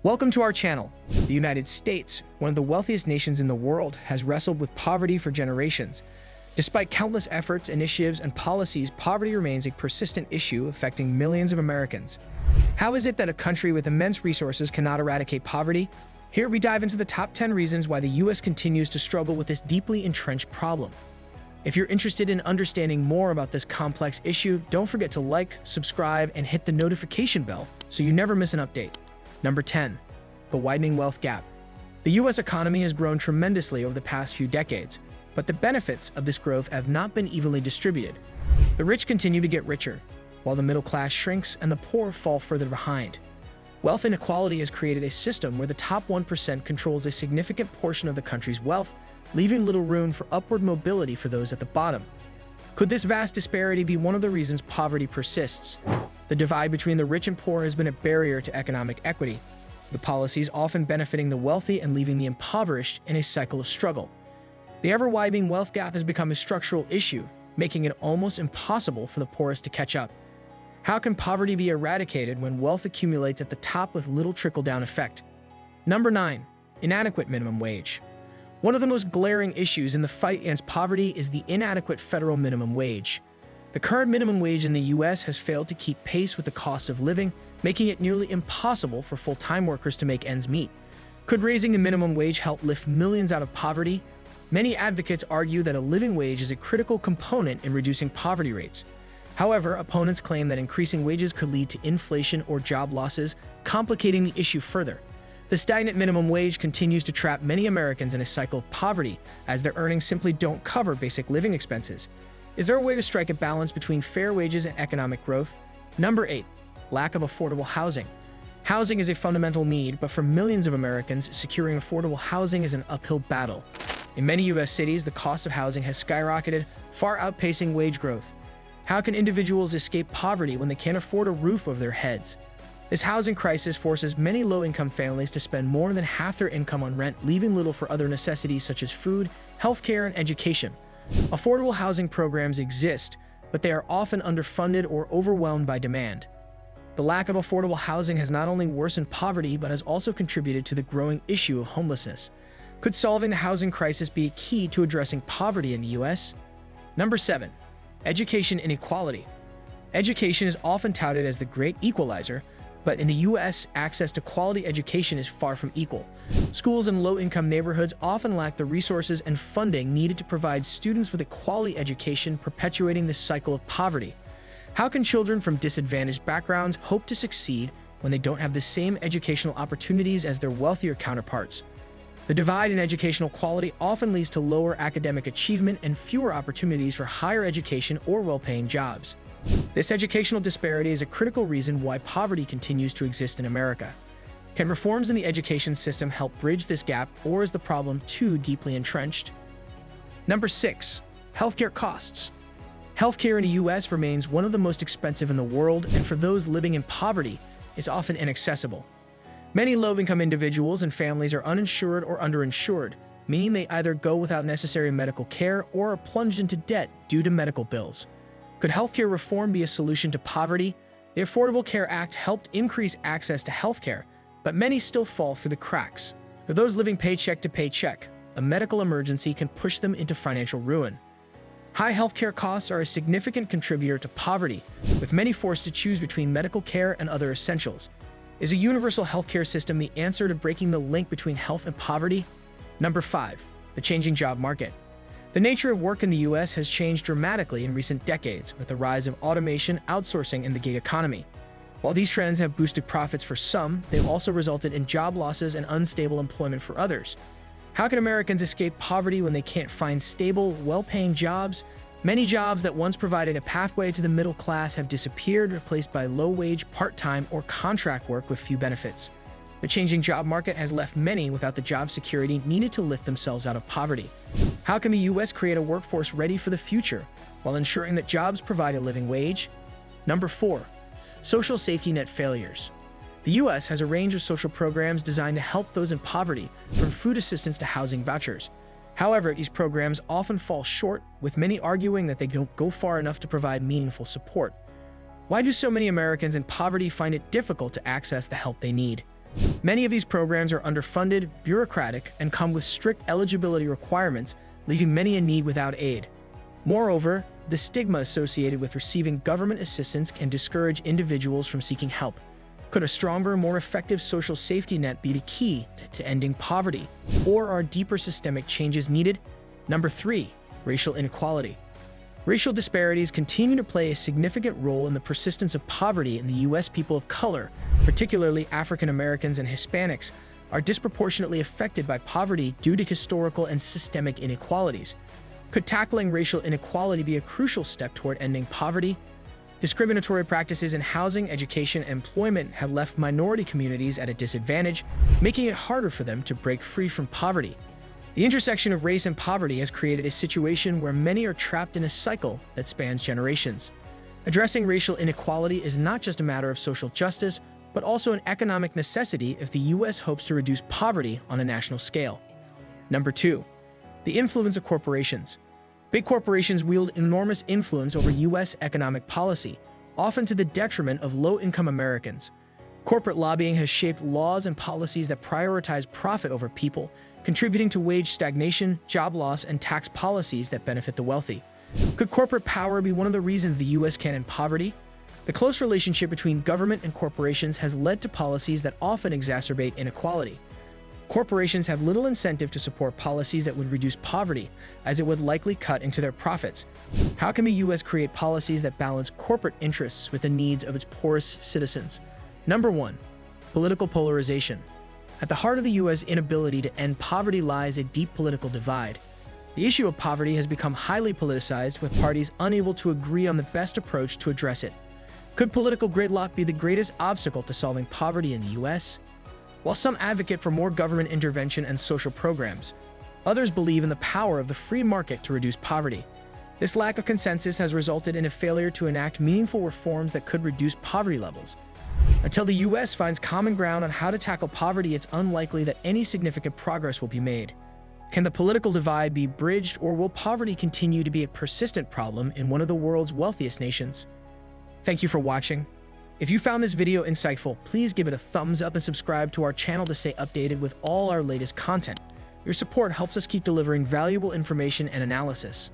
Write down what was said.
Welcome to our channel. The United States, one of the wealthiest nations in the world, has wrestled with poverty for generations. Despite countless efforts, initiatives, and policies, poverty remains a persistent issue affecting millions of Americans. How is it that a country with immense resources cannot eradicate poverty? Here we dive into the top 10 reasons why the US continues to struggle with this deeply entrenched problem. If you're interested in understanding more about this complex issue, don't forget to like, subscribe, and hit the notification bell so you never miss an update. Number 10. The widening wealth gap. The US economy has grown tremendously over the past few decades, but the benefits of this growth have not been evenly distributed. The rich continue to get richer, while the middle class shrinks and the poor fall further behind. Wealth inequality has created a system where the top 1% controls a significant portion of the country's wealth, leaving little room for upward mobility for those at the bottom. Could this vast disparity be one of the reasons poverty persists? The divide between the rich and poor has been a barrier to economic equity, the policies often benefiting the wealthy and leaving the impoverished in a cycle of struggle. The ever-widening wealth gap has become a structural issue, making it almost impossible for the poorest to catch up. How can poverty be eradicated when wealth accumulates at the top with little trickle-down effect? Number 9. Inadequate minimum wage. One of the most glaring issues in the fight against poverty is the inadequate federal minimum wage. The current minimum wage in the US has failed to keep pace with the cost of living, making it nearly impossible for full-time workers to make ends meet. Could raising the minimum wage help lift millions out of poverty? Many advocates argue that a living wage is a critical component in reducing poverty rates. However, opponents claim that increasing wages could lead to inflation or job losses, complicating the issue further. The stagnant minimum wage continues to trap many Americans in a cycle of poverty, as their earnings simply don't cover basic living expenses. Is there a way to strike a balance between fair wages and economic growth? Number 8. Lack of affordable housing. Housing is a fundamental need, but for millions of Americans, securing affordable housing is an uphill battle. In many US cities, the cost of housing has skyrocketed, far outpacing wage growth. How can individuals escape poverty when they can't afford a roof over their heads? This housing crisis forces many low-income families to spend more than half their income on rent, leaving little for other necessities such as food, healthcare, and education. Affordable housing programs exist, but they are often underfunded or overwhelmed by demand. The lack of affordable housing has not only worsened poverty, but has also contributed to the growing issue of homelessness. Could solving the housing crisis be a key to addressing poverty in the US? Number 7. Education inequality. Education is often touted as the great equalizer, but in the US, access to quality education is far from equal. Schools in low-income neighborhoods often lack the resources and funding needed to provide students with a quality education, perpetuating this cycle of poverty. How can children from disadvantaged backgrounds hope to succeed when they don't have the same educational opportunities as their wealthier counterparts? The divide in educational quality often leads to lower academic achievement and fewer opportunities for higher education or well-paying jobs. This educational disparity is a critical reason why poverty continues to exist in America. Can reforms in the education system help bridge this gap, or is the problem too deeply entrenched? Number 6. Healthcare costs. Healthcare in the US remains one of the most expensive in the world, and for those living in poverty, is often inaccessible. Many low-income individuals and families are uninsured or underinsured, meaning they either go without necessary medical care or are plunged into debt due to medical bills. Could healthcare reform be a solution to poverty? The Affordable Care Act helped increase access to healthcare, but many still fall through the cracks. For those living paycheck to paycheck, a medical emergency can push them into financial ruin. High healthcare costs are a significant contributor to poverty, with many forced to choose between medical care and other essentials. Is a universal healthcare system the answer to breaking the link between health and poverty? Number 5. The changing job market. The nature of work in the US has changed dramatically in recent decades, with the rise of automation, outsourcing, and the gig economy. While these trends have boosted profits for some, they've also resulted in job losses and unstable employment for others. How can Americans escape poverty when they can't find stable, well-paying jobs? Many jobs that once provided a pathway to the middle class have disappeared, replaced by low-wage, part-time, or contract work with few benefits. The changing job market has left many without the job security needed to lift themselves out of poverty. How can the US create a workforce ready for the future, while ensuring that jobs provide a living wage? Number 4. Social safety net failures. The US has a range of social programs designed to help those in poverty, from food assistance to housing vouchers. However, these programs often fall short, with many arguing that they don't go far enough to provide meaningful support. Why do so many Americans in poverty find it difficult to access the help they need? Many of these programs are underfunded, bureaucratic, and come with strict eligibility requirements, leaving many in need without aid. Moreover, the stigma associated with receiving government assistance can discourage individuals from seeking help. Could a stronger, more effective social safety net be the key to ending poverty? Or are deeper systemic changes needed? Number 3. Racial inequality. Racial disparities continue to play a significant role in the persistence of poverty in the U.S. People of color, particularly African Americans and Hispanics, are disproportionately affected by poverty due to historical and systemic inequalities. Could tackling racial inequality be a crucial step toward ending poverty? Discriminatory practices in housing, education, and employment have left minority communities at a disadvantage, making it harder for them to break free from poverty. The intersection of race and poverty has created a situation where many are trapped in a cycle that spans generations. Addressing racial inequality is not just a matter of social justice, but also an economic necessity if the U.S. hopes to reduce poverty on a national scale. Number 2. The influence of corporations. Big corporations wield enormous influence over U.S. economic policy, often to the detriment of low-income Americans. Corporate lobbying has shaped laws and policies that prioritize profit over people, contributing to wage stagnation, job loss, and tax policies that benefit the wealthy. Could corporate power be one of the reasons the U.S. can end poverty? The close relationship between government and corporations has led to policies that often exacerbate inequality. Corporations have little incentive to support policies that would reduce poverty, as it would likely cut into their profits. How can the U.S. create policies that balance corporate interests with the needs of its poorest citizens? Number 1. Political polarization. At the heart of the U.S. inability to end poverty lies a deep political divide. The issue of poverty has become highly politicized, with parties unable to agree on the best approach to address it. Could political gridlock be the greatest obstacle to solving poverty in the U.S.? While some advocate for more government intervention and social programs, others believe in the power of the free market to reduce poverty. This lack of consensus has resulted in a failure to enact meaningful reforms that could reduce poverty levels. Until the U.S. finds common ground on how to tackle poverty, it's unlikely that any significant progress will be made. Can the political divide be bridged, or will poverty continue to be a persistent problem in one of the world's wealthiest nations? Thank you for watching. If you found this video insightful, please give it a thumbs up and subscribe to our channel to stay updated with all our latest content. Your support helps us keep delivering valuable information and analysis.